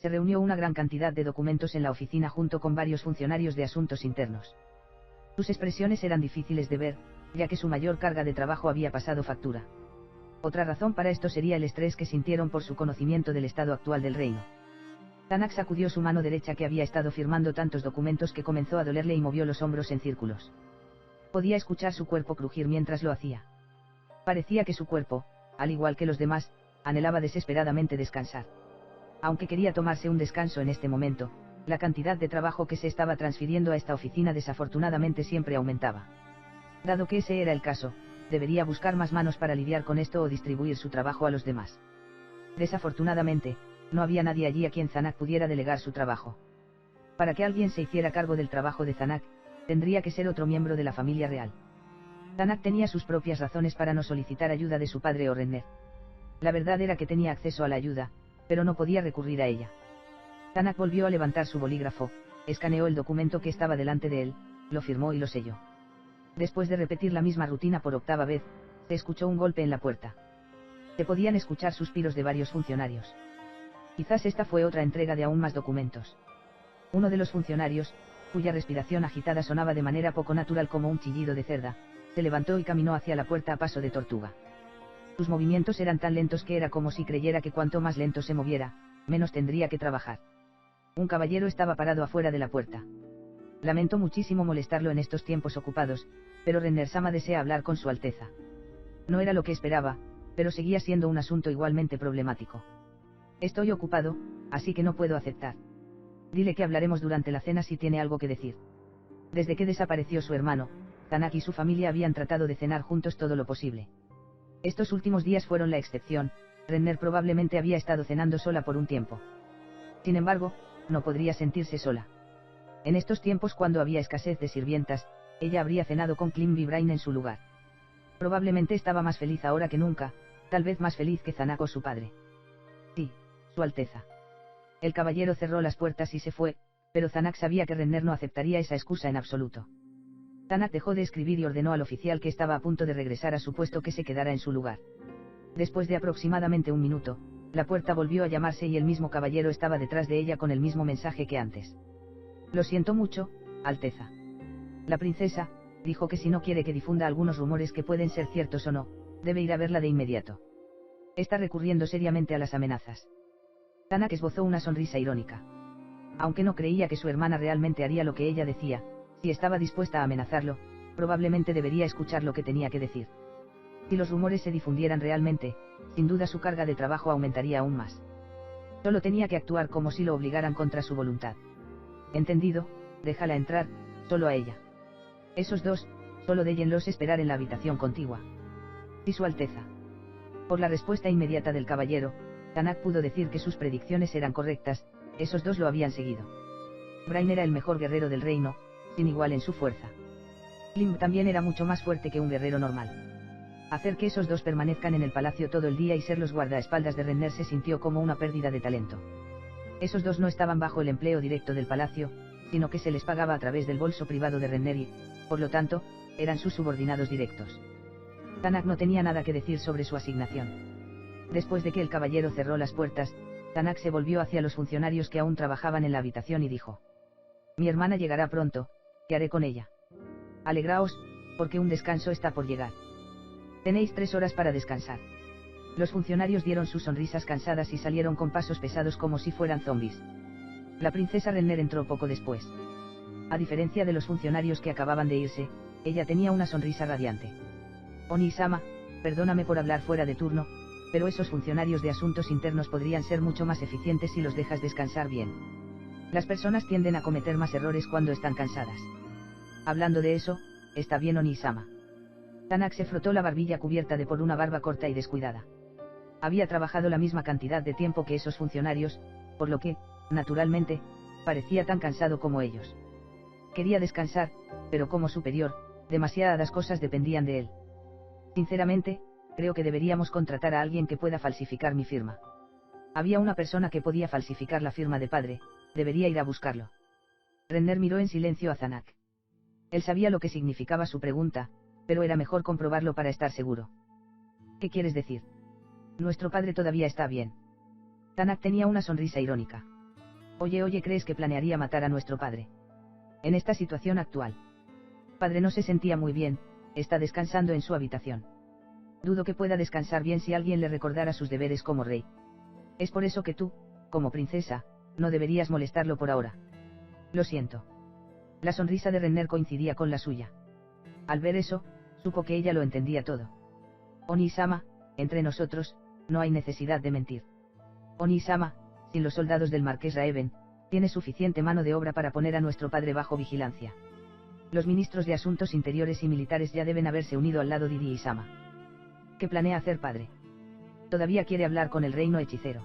Se reunió una gran cantidad de documentos en la oficina junto con varios funcionarios de asuntos internos. Sus expresiones eran difíciles de ver, ya que su mayor carga de trabajo había pasado factura. Otra razón para esto sería el estrés que sintieron por su conocimiento del estado actual del reino. Tanak sacudió su mano derecha que había estado firmando tantos documentos que comenzó a dolerle y movió los hombros en círculos. Podía escuchar su cuerpo crujir mientras lo hacía. Parecía que su cuerpo, al igual que los demás, anhelaba desesperadamente descansar. Aunque quería tomarse un descanso en este momento, la cantidad de trabajo que se estaba transfiriendo a esta oficina desafortunadamente siempre aumentaba. Dado que ese era el caso, debería buscar más manos para lidiar con esto o distribuir su trabajo a los demás. Desafortunadamente, no había nadie allí a quien Zanak pudiera delegar su trabajo. Para que alguien se hiciera cargo del trabajo de Zanak, tendría que ser otro miembro de la familia real. Zanak tenía sus propias razones para no solicitar ayuda de su padre o Renner. La verdad era que tenía acceso a la ayuda, pero no podía recurrir a ella. Zanak volvió a levantar su bolígrafo, escaneó el documento que estaba delante de él, lo firmó y lo selló. Después de repetir la misma rutina por octava vez, se escuchó un golpe en la puerta. Se podían escuchar suspiros de varios funcionarios. Quizás esta fue otra entrega de aún más documentos. Uno de los funcionarios, cuya respiración agitada sonaba de manera poco natural como un chillido de cerda, se levantó y caminó hacia la puerta a paso de tortuga. Sus movimientos eran tan lentos que era como si creyera que cuanto más lento se moviera, menos tendría que trabajar. Un caballero estaba parado afuera de la puerta. Lamento muchísimo molestarlo en estos tiempos ocupados, pero Renner-sama desea hablar con su Alteza. No era lo que esperaba, pero seguía siendo un asunto igualmente problemático. Estoy ocupado, así que no puedo aceptar. Dile que hablaremos durante la cena si tiene algo que decir. Desde que desapareció su hermano, Zanak y su familia habían tratado de cenar juntos todo lo posible. Estos últimos días fueron la excepción, Renner probablemente había estado cenando sola por un tiempo. Sin embargo, no podría sentirse sola. En estos tiempos cuando había escasez de sirvientas, ella habría cenado con Klim Brain en su lugar. Probablemente estaba más feliz ahora que nunca, tal vez más feliz que Zanak o su padre. Sí, Su Alteza. El caballero cerró las puertas y se fue, pero Zanak sabía que Renner no aceptaría esa excusa en absoluto. Zanak dejó de escribir y ordenó al oficial que estaba a punto de regresar a su puesto que se quedara en su lugar. Después de aproximadamente un minuto, la puerta volvió a llamarse y el mismo caballero estaba detrás de ella con el mismo mensaje que antes. Lo siento mucho, Alteza. La princesa, dijo que si no quiere que difunda algunos rumores que pueden ser ciertos o no, debe ir a verla de inmediato. Está recurriendo seriamente a las amenazas. Zanak esbozó una sonrisa irónica. Aunque no creía que su hermana realmente haría lo que ella decía, si estaba dispuesta a amenazarlo, probablemente debería escuchar lo que tenía que decir. Si los rumores se difundieran realmente, sin duda su carga de trabajo aumentaría aún más. Solo tenía que actuar como si lo obligaran contra su voluntad. Entendido, déjala entrar, solo a ella. Esos dos, solo déjenlos esperar en la habitación contigua. Sí, Su Alteza. Por la respuesta inmediata del caballero, Zanak pudo decir que sus predicciones eran correctas, esos dos lo habían seguido. Brain era el mejor guerrero del reino, sin igual en su fuerza. Klim también era mucho más fuerte que un guerrero normal. Hacer que esos dos permanezcan en el palacio todo el día y ser los guardaespaldas de Renner se sintió como una pérdida de talento. Esos dos no estaban bajo el empleo directo del palacio, sino que se les pagaba a través del bolso privado de Renner y, por lo tanto, eran sus subordinados directos. Zanak no tenía nada que decir sobre su asignación. Después de que el caballero cerró las puertas, Zanak se volvió hacia los funcionarios que aún trabajaban en la habitación y dijo: Mi hermana llegará pronto, ¿qué haré con ella? Alegraos, porque un descanso está por llegar. Tenéis 3 horas para descansar. Los funcionarios dieron sus sonrisas cansadas y salieron con pasos pesados como si fueran zombies. La princesa Renner entró poco después. A diferencia de los funcionarios que acababan de irse, ella tenía una sonrisa radiante. Oni-sama, perdóname por hablar fuera de turno, pero esos funcionarios de asuntos internos podrían ser mucho más eficientes si los dejas descansar bien. Las personas tienden a cometer más errores cuando están cansadas. Hablando de eso, está bien, Oni-sama. Zanak se frotó la barbilla cubierta de por una barba corta y descuidada. Había trabajado la misma cantidad de tiempo que esos funcionarios, por lo que, naturalmente, parecía tan cansado como ellos. Quería descansar, pero como superior, demasiadas cosas dependían de él. Sinceramente, creo que deberíamos contratar a alguien que pueda falsificar mi firma. Había una persona que podía falsificar la firma de padre, debería ir a buscarlo. Renner miró en silencio a Zanak. Él sabía lo que significaba su pregunta, pero era mejor comprobarlo para estar seguro. ¿Qué quieres decir? Nuestro padre todavía está bien. Zanak tenía una sonrisa irónica. Oye, ¿crees que planearía matar a nuestro padre? En esta situación actual. Padre no se sentía muy bien, está descansando en su habitación. Dudo que pueda descansar bien si alguien le recordara sus deberes como rey. Es por eso que tú, como princesa, no deberías molestarlo por ahora. Lo siento. La sonrisa de Renner coincidía con la suya. Al ver eso, supo que ella lo entendía todo. Oni-sama, entre nosotros, no hay necesidad de mentir. Oni-sama, sin los soldados del marqués Raeven, tiene suficiente mano de obra para poner a nuestro padre bajo vigilancia. Los ministros de Asuntos Interiores y Militares ya deben haberse unido al lado de Dii-sama. ¿Qué planea hacer padre? Todavía quiere hablar con el reino hechicero.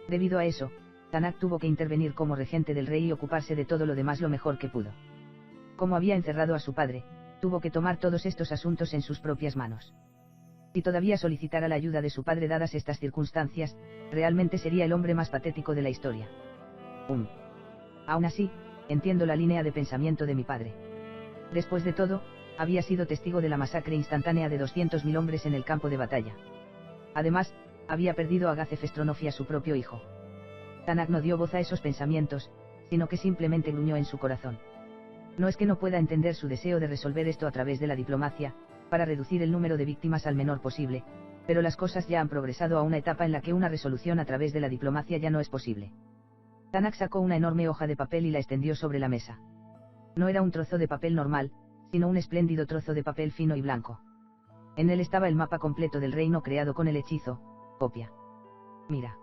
Debido a eso, Tanak tuvo que intervenir como regente del rey y ocuparse de todo lo demás lo mejor que pudo. Como había encerrado a su padre, tuvo que tomar todos estos asuntos en sus propias manos. Si todavía solicitara la ayuda de su padre dadas estas circunstancias, realmente sería el hombre más patético de la historia. Aún así, entiendo la línea de pensamiento de mi padre. Después de todo, había sido testigo de la masacre instantánea de 200.000 hombres en el campo de batalla. Además, había perdido a Gazef Stronov y a su propio hijo. Tanak no dio voz a esos pensamientos, sino que simplemente gruñó en su corazón. No es que no pueda entender su deseo de resolver esto a través de la diplomacia, para reducir el número de víctimas al menor posible, pero las cosas ya han progresado a una etapa en la que una resolución a través de la diplomacia ya no es posible. Tanak sacó una enorme hoja de papel y la extendió sobre la mesa. No era un trozo de papel normal, sino un espléndido trozo de papel fino y blanco. En él estaba el mapa completo del reino creado con el hechizo, copia. Mira.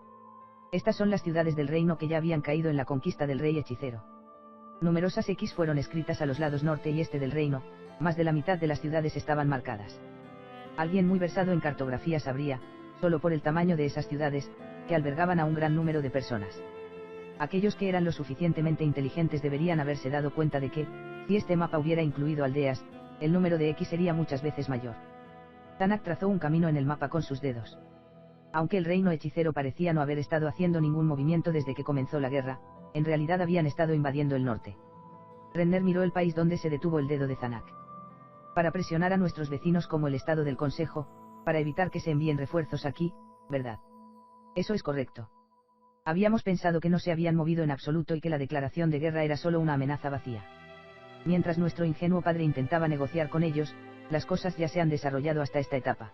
Estas son las ciudades del reino que ya habían caído en la conquista del rey hechicero. Numerosas X fueron escritas a los lados norte y este del reino, más de la mitad de las ciudades estaban marcadas. Alguien muy versado en cartografía sabría, solo por el tamaño de esas ciudades, que albergaban a un gran número de personas. Aquellos que eran lo suficientemente inteligentes deberían haberse dado cuenta de que, si este mapa hubiera incluido aldeas, el número de X sería muchas veces mayor. Tanak trazó un camino en el mapa con sus dedos. Aunque el reino hechicero parecía no haber estado haciendo ningún movimiento desde que comenzó la guerra, en realidad habían estado invadiendo el norte. Renner miró el país donde se detuvo el dedo de Tanak. Para presionar a nuestros vecinos como el Estado del Consejo, para evitar que se envíen refuerzos aquí, ¿verdad? Eso es correcto. Habíamos pensado que no se habían movido en absoluto y que la declaración de guerra era solo una amenaza vacía. Mientras nuestro ingenuo padre intentaba negociar con ellos, las cosas ya se han desarrollado hasta esta etapa.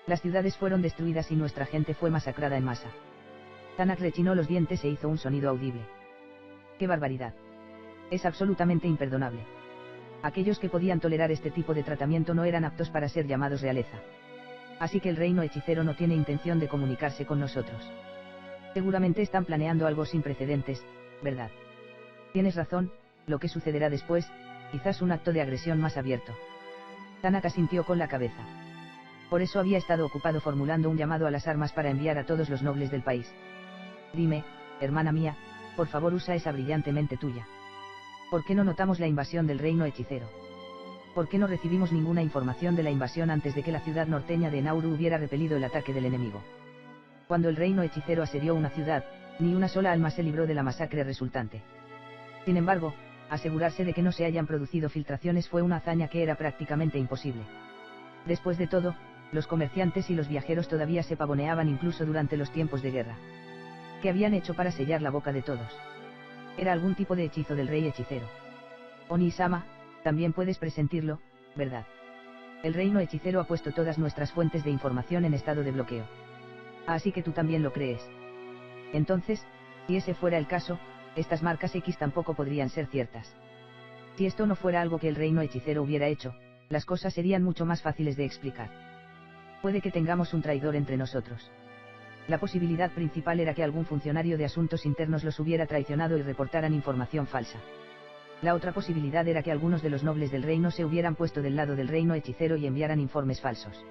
Las ciudades fueron destruidas y nuestra gente fue masacrada en masa. Tanak rechinó los dientes e hizo un sonido audible. ¡Qué barbaridad! Es absolutamente imperdonable. Aquellos que podían tolerar este tipo de tratamiento no eran aptos para ser llamados realeza. Así que el reino hechicero no tiene intención de comunicarse con nosotros. Seguramente están planeando algo sin precedentes, ¿verdad? Tienes razón, lo que sucederá después, quizás un acto de agresión más abierto. Tanak asintió con la cabeza. Por eso había estado ocupado formulando un llamado a las armas para enviar a todos los nobles del país. Dime, hermana mía, por favor usa esa brillante mente tuya. ¿Por qué no notamos la invasión del reino hechicero? ¿Por qué no recibimos ninguna información de la invasión antes de que la ciudad norteña de Nauru hubiera repelido el ataque del enemigo? Cuando el reino hechicero asedió una ciudad, ni una sola alma se libró de la masacre resultante. Sin embargo, asegurarse de que no se hayan producido filtraciones fue una hazaña que era prácticamente imposible. Después de todo, los comerciantes y los viajeros todavía se pavoneaban incluso durante los tiempos de guerra. ¿Qué habían hecho para sellar la boca de todos? Era algún tipo de hechizo del rey hechicero. Oni-sama, también puedes presentirlo, ¿verdad? El reino hechicero ha puesto todas nuestras fuentes de información en estado de bloqueo. Así que tú también lo crees. Entonces, si ese fuera el caso, estas marcas X tampoco podrían ser ciertas. Si esto no fuera algo que el reino hechicero hubiera hecho, las cosas serían mucho más fáciles de explicar. Puede que tengamos un traidor entre nosotros. La posibilidad principal era que algún funcionario de asuntos internos los hubiera traicionado y reportaran información falsa. La otra posibilidad era que algunos de los nobles del reino se hubieran puesto del lado del reino hechicero y enviaran informes falsos.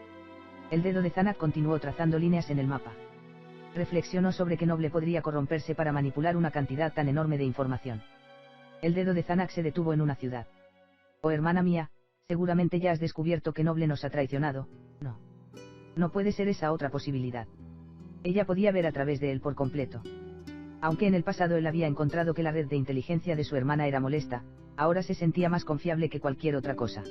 El dedo de Tanak continuó trazando líneas en el mapa. Reflexionó sobre qué noble podría corromperse para manipular una cantidad tan enorme de información. El dedo de Tanak se detuvo en una ciudad. Oh hermana mía, seguramente ya has descubierto que noble nos ha traicionado, ¿no? No puede ser esa otra posibilidad. Ella podía ver a través de él por completo. Aunque en el pasado él había encontrado que la red de inteligencia de su hermana era molesta, ahora se sentía más confiable que cualquier otra cosa.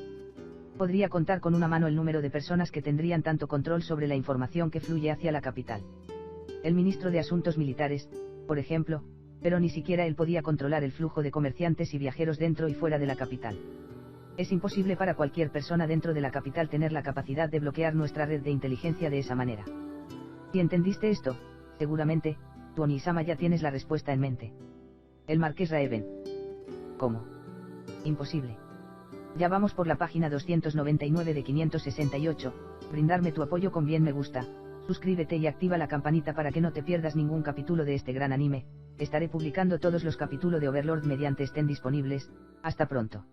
Podría contar con una mano el número de personas que tendrían tanto control sobre la información que fluye hacia la capital. El ministro de Asuntos Militares, por ejemplo, pero ni siquiera él podía controlar el flujo de comerciantes y viajeros dentro y fuera de la capital. Es imposible para cualquier persona dentro de la capital tener la capacidad de bloquear nuestra red de inteligencia de esa manera. Si entendiste esto, seguramente, tú Onisama ya tienes la respuesta en mente. El marqués Raeven. ¿Cómo? Imposible. Ya vamos por la página 299 de 568, brindarme tu apoyo con bien me gusta, suscríbete y activa la campanita para que no te pierdas ningún capítulo de este gran anime, estaré publicando todos los capítulos de Overlord mediante estén disponibles, hasta pronto.